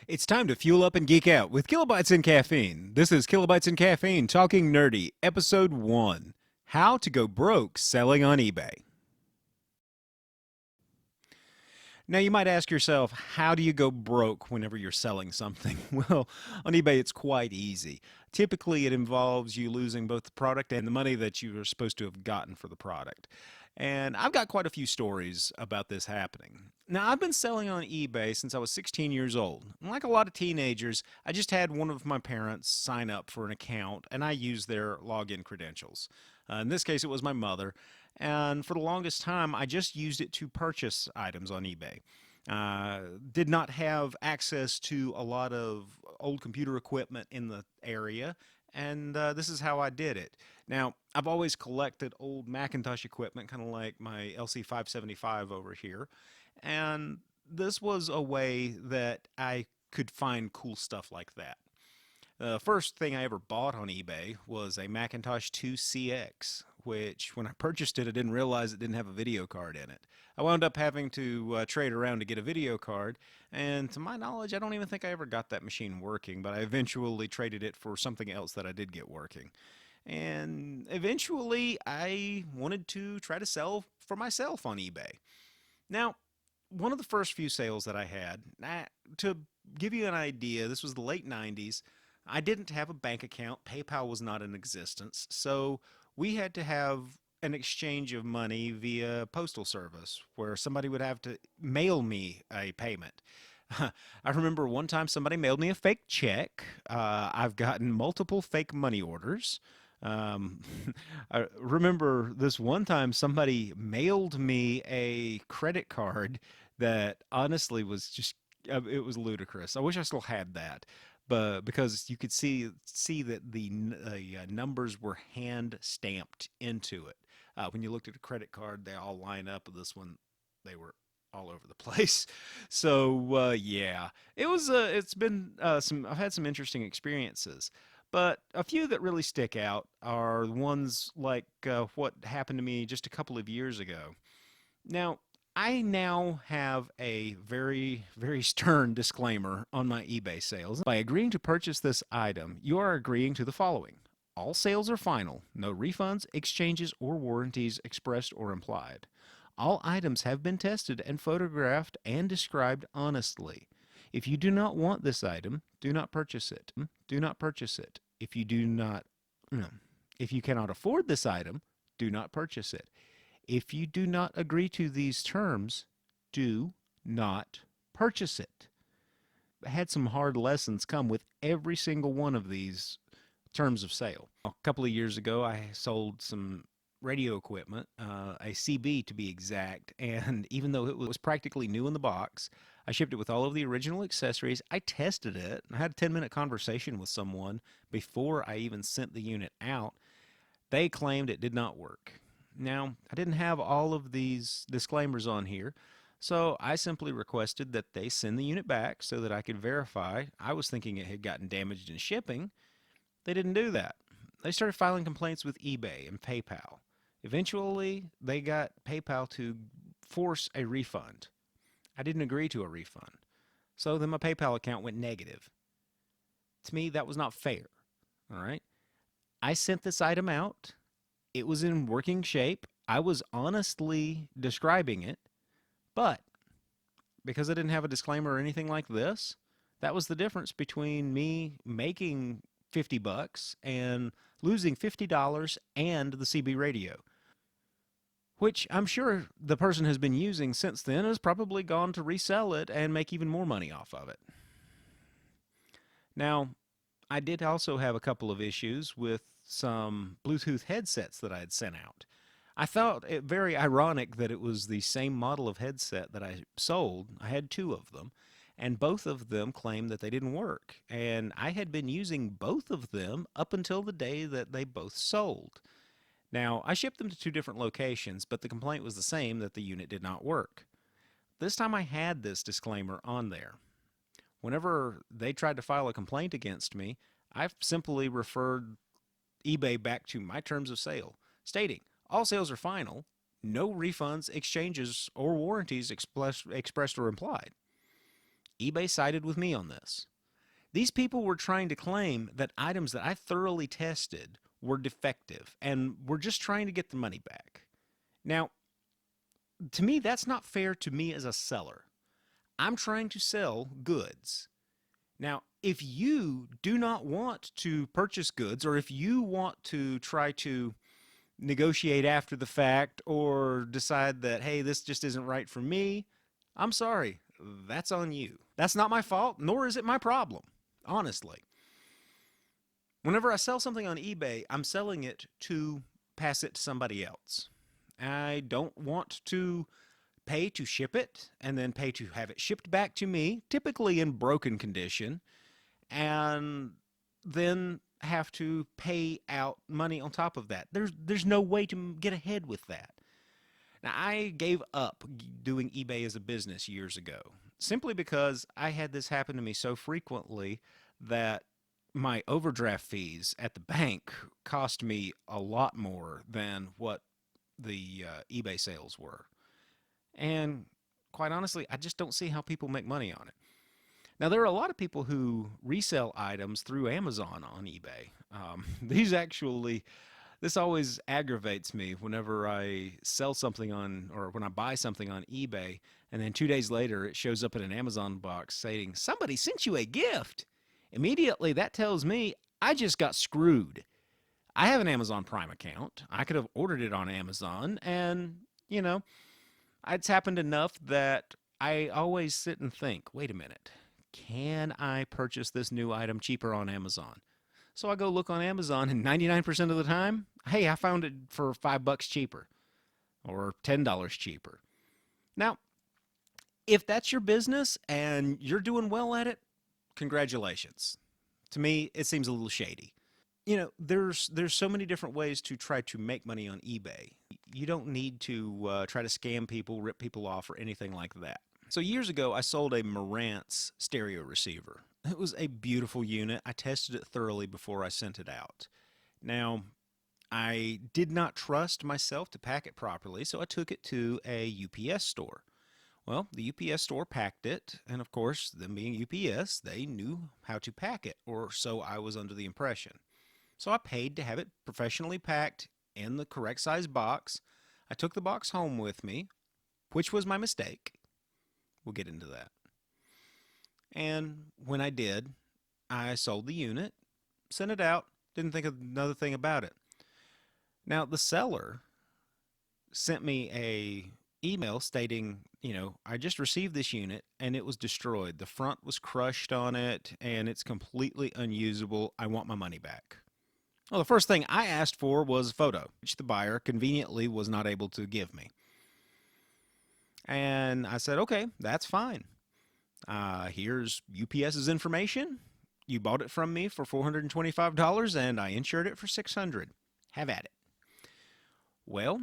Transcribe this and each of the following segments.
It's time to fuel up and geek out with Kilobytes and Caffeine. This is Kilobytes and Caffeine Talking Nerdy, Episode 1 How to Go Broke Selling on eBay. Now, you might ask yourself, how do you go broke whenever you're selling something? Well, on eBay, it's quite easy. Typically, it involves you losing both the product and the money that you were supposed to have gotten for the product. And I've got quite a few stories about this happening. Now, I've been selling on eBay since I was 16 years old. And like a lot of teenagers, I just had one of my parents sign up for an account and I used their login credentials. In this case, it was my mother. And for the longest time, I just used it to purchase items on eBay. Did not have access to a lot of old computer equipment in the area, and this is how I did it. Now, I've always collected old Macintosh equipment, kind of like my LC575 over here, and this was a way that I could find cool stuff like that. The first thing I ever bought on eBay was a Macintosh 2 CX, which when I purchased it, I didn't realize it didn't have a video card in it. I wound up having to trade around to get a video card, and to my knowledge, I don't even think I ever got that machine working, but I eventually traded it for something else that I did get working. And eventually, I wanted to try to sell for myself on eBay. Now, one of the first few sales that I had, to give you an idea, this was the late 90s. I didn't have a bank account. PayPal was not in existence. So we had to have an exchange of money via postal service where somebody would have to mail me a payment. I remember one time somebody mailed me a fake check. I've gotten multiple fake money orders. Um, I remember this one time somebody mailed me a credit card that honestly was just it was ludicrous. I wish I still had that, but because you could see that the numbers were hand stamped into it. When you looked at a credit card, they all line up. With this one, they were all over the place. So yeah, it's been some. I've had some interesting experiences. But a few that really stick out are the ones like what happened to me just a couple of years ago. Now, I now have a very, very stern disclaimer on my eBay sales. By agreeing to purchase this item, you are agreeing to the following. All sales are final, no refunds, exchanges, or warranties expressed or implied. All items have been tested and photographed and described honestly. If you do not want this item, do not purchase it. Do not purchase it. If you do not, no. If you cannot afford this item, do not purchase it. If you do not agree to these terms, do not purchase it. I had some hard lessons come with every single one of these terms of sale. A couple of years ago, I sold some radio equipment, a CB to be exact, and even though it was practically new in the box, I shipped it with all of the original accessories. I tested it. I had a 10-minute conversation with someone before I even sent the unit out. They claimed it did not work. Now, I didn't have all of these disclaimers on here, so I simply requested that they send the unit back so that I could verify. I was thinking it had gotten damaged in shipping. They didn't do that. They started filing complaints with eBay and PayPal. Eventually, they got PayPal to force a refund. I didn't agree to a refund. So then my PayPal account went negative. To me, that was not fair. All right? I sent this item out. It was in working shape. I was honestly describing it, but because I didn't have a disclaimer or anything like this, that was the difference between me making 50 bucks and losing $50 and the CB radio, which I'm sure the person has been using since then has probably gone to resell it and make even more money off of it. Now, I did also have a couple of issues with some Bluetooth headsets that I had sent out. I thought it very ironic that it was the same model of headset that I sold. I had two of them, and both of them claimed that they didn't work. And I had been using both of them up until the day that they both sold. Now, I shipped them to two different locations, but the complaint was the same, that the unit did not work. This time I had this disclaimer on there. Whenever they tried to file a complaint against me, I simply referred eBay back to my terms of sale, stating all sales are final, no refunds, exchanges, or warranties expressed or implied. eBay sided with me on this. These people were trying to claim that items that I thoroughly tested were defective and were just trying to get the money back. Now, to me, that's not fair to me as a seller. I'm trying to sell goods. Now, if you do not want to purchase goods, or if you want to try to negotiate after the fact or decide that, hey, this just isn't right for me, I'm sorry. That's on you. That's not my fault, nor is it my problem, honestly. Whenever I sell something on eBay, I'm selling it to pass it to somebody else. I don't want to pay to ship it and then pay to have it shipped back to me, typically in broken condition, and then have to pay out money on top of that. There's no way to get ahead with that. Now, I gave up doing eBay as a business years ago, simply because I had this happen to me so frequently that my overdraft fees at the bank cost me a lot more than what the eBay sales were. And quite honestly, I just don't see how people make money on it. Now, there are a lot of people who resell items through Amazon on eBay. This always aggravates me whenever I sell something on, or when I buy something on eBay, and then 2 days later it shows up in an Amazon box saying, somebody sent you a gift. Immediately, that tells me I just got screwed. I have an Amazon Prime account. I could have ordered it on Amazon, and, it's happened enough that I always sit and think, wait a minute, can I purchase this new item cheaper on Amazon? So I go look on Amazon, and 99% of the time, hey, I found it for $5 cheaper or $10 cheaper. Now, if that's your business and you're doing well at it, congratulations. To me, it seems a little shady. There's so many different ways to try to make money on eBay. You don't need to try to scam people, rip people off, or anything like that. So years ago, I sold a Marantz stereo receiver. It was a beautiful unit. I tested it thoroughly before I sent it out. Now, I did not trust myself to pack it properly, so I took it to a UPS store. Well, the UPS store packed it, and of course, them being UPS, they knew how to pack it, or so I was under the impression. So I paid to have it professionally packed in the correct size box. I took the box home with me, which was my mistake. We'll get into that. And when I did, I sold the unit, sent it out, didn't think of another thing about it. Now, the seller sent me a email stating, I just received this unit and it was destroyed. The front was crushed on it and it's completely unusable. I want my money back. Well, the first thing I asked for was a photo, which the buyer conveniently was not able to give me. And I said, okay, that's fine. Here's UPS's information. You bought it from me for $425 and I insured it for $600. Have at it. Well,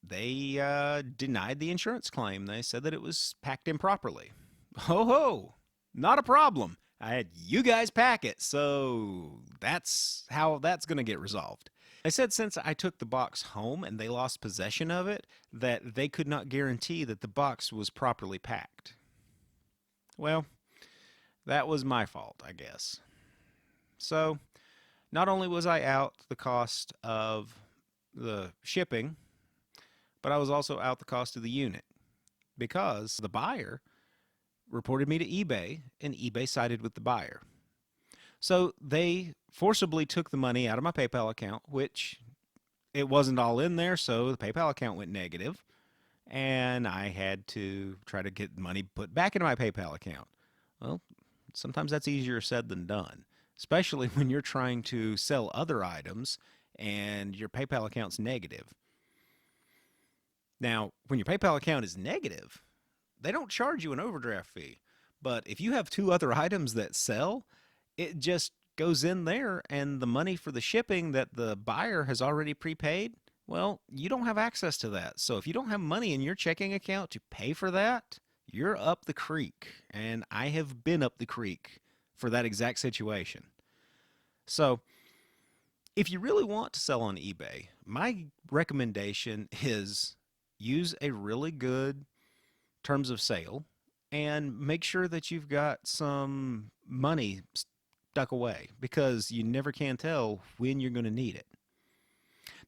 they denied the insurance claim. They said that it was packed improperly. Ho ho, not a problem. I had you guys pack it, so that's how that's going to get resolved. They said since I took the box home and they lost possession of it, that they could not guarantee that the box was properly packed. Well, that was my fault, I guess. So, not only was I out the cost of the shipping, but I was also out the cost of the unit because the buyer reported me to eBay and eBay sided with the buyer. So they forcibly took the money out of my PayPal account, which it wasn't all in there, so the PayPal account went negative, and I had to try to get money put back into my PayPal account. Well, sometimes that's easier said than done, especially when you're trying to sell other items and your PayPal account's negative. Now, when your PayPal account is negative, they don't charge you an overdraft fee. But if you have two other items that sell, it just goes in there, and the money for the shipping that the buyer has already prepaid, well, you don't have access to that. So if you don't have money in your checking account to pay for that, you're up the creek. And I have been up the creek for that exact situation. So if you really want to sell on eBay, my recommendation is use a really good terms of sale and make sure that you've got some money stuck away because you never can tell when you're going to need it.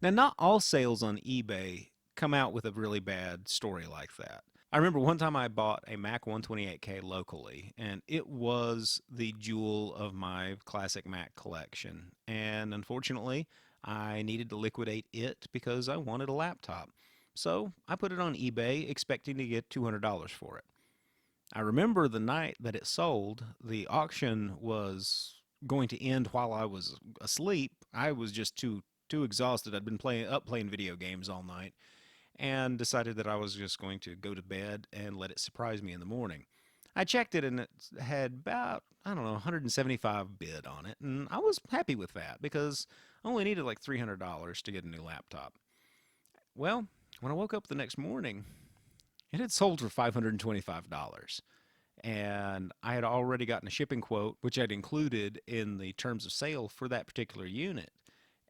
Now, not all sales on eBay come out with a really bad story like that. I remember one time I bought a Mac 128K locally, and it was the jewel of my classic Mac collection. And unfortunately, I needed to liquidate it because I wanted a laptop. So I put it on eBay expecting to get $200 for it. I remember the night that it sold, the auction was going to end while I was asleep. I was just too exhausted. I'd been playing video games all night and decided that I was just going to go to bed and let it surprise me in the morning. I checked it and it had about, I don't know, 175 bid on it, and I was happy with that because I only needed like $300 to get a new laptop. Well, when I woke up the next morning, it had sold for $525. And I had already gotten a shipping quote, which I'd included in the terms of sale for that particular unit.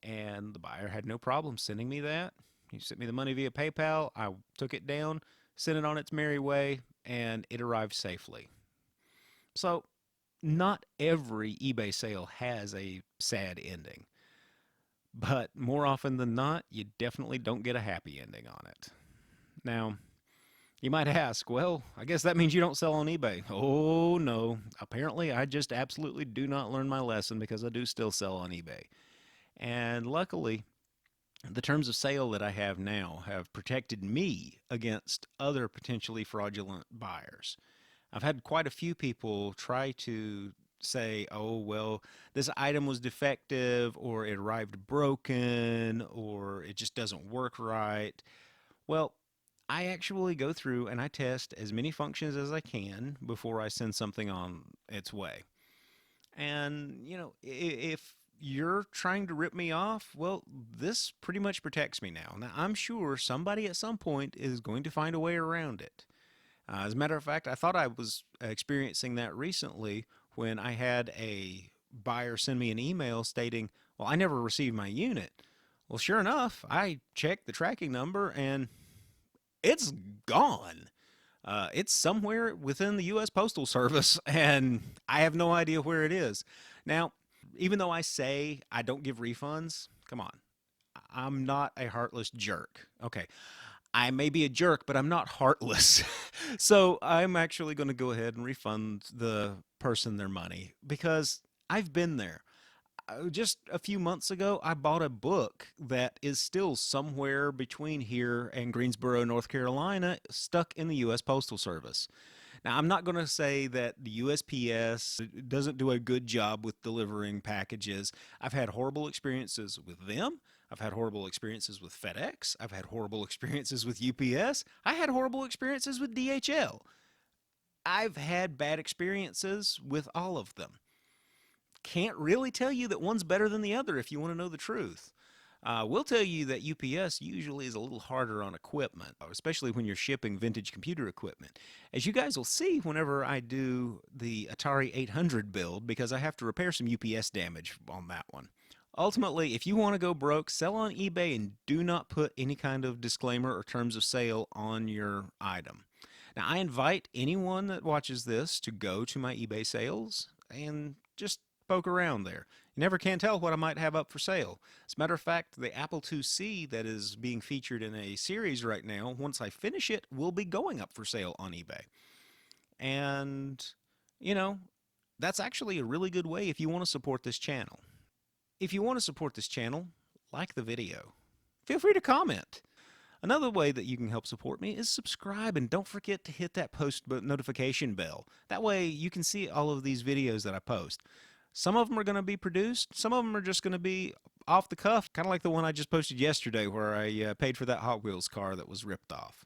And the buyer had no problem sending me that. He sent me the money via PayPal. I took it down, sent it on its merry way, and it arrived safely. So, not every eBay sale has a sad ending, but more often than not, you definitely don't get a happy ending on it. Now, you might ask, well, I guess that means you don't sell on eBay. Oh, no. Apparently, I just absolutely do not learn my lesson because I do still sell on eBay. And luckily, the terms of sale that I have now have protected me against other potentially fraudulent buyers. I've had quite a few people try to say, oh, well, this item was defective, or it arrived broken, or it just doesn't work right. Well, I actually go through and I test as many functions as I can before I send something on its way. And, if you're trying to rip me off, well, this pretty much protects me now. Now, I'm sure somebody at some point is going to find a way around it. As a matter of fact, I thought I was experiencing that recently when I had a buyer send me an email stating, well, I never received my unit. Well, sure enough, I checked the tracking number and it's gone. It's somewhere within the U.S. Postal Service, and I have no idea where it is. Now, even though I say I don't give refunds, come on, I'm not a heartless jerk. Okay, I may be a jerk, but I'm not heartless. So I'm actually going to go ahead and refund the person their money because I've been there. Just a few months ago, I bought a book that is still somewhere between here and Greensboro, North Carolina, stuck in the U.S. Postal Service. Now, I'm not going to say that the USPS doesn't do a good job with delivering packages. I've had horrible experiences with them. I've had horrible experiences with FedEx. I've had horrible experiences with UPS. I had horrible experiences with DHL. I've had bad experiences with all of them. Can't really tell you that one's better than the other if you want to know the truth. We'll tell you that UPS usually is a little harder on equipment, especially when you're shipping vintage computer equipment. As you guys will see whenever I do the Atari 800 build, because I have to repair some UPS damage on that one. Ultimately, if you want to go broke, sell on eBay and do not put any kind of disclaimer or terms of sale on your item. Now, I invite anyone that watches this to go to my eBay sales and just poke around there. You never can tell what I might have up for sale. As a matter of fact, the Apple IIc that is being featured in a series right now, once I finish it, will be going up for sale on eBay. And, you know, that's actually a really good way if you want to support this channel. If you want to support this channel, like the video. Feel free to comment. Another way that you can help support me is subscribe, and don't forget to hit that post notification bell. That way you can see all of these videos that I post. Some of them are going to be produced. Some of them are just going to be off the cuff, kind of like the one I just posted yesterday where I paid for that Hot Wheels car that was ripped off.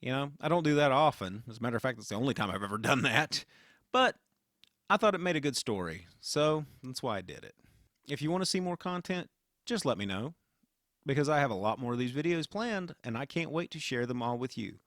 You know, I don't do that often. As a matter of fact, that's the only time I've ever done that. But I thought it made a good story, so that's why I did it. If you want to see more content, just let me know, because I have a lot more of these videos planned, and I can't wait to share them all with you.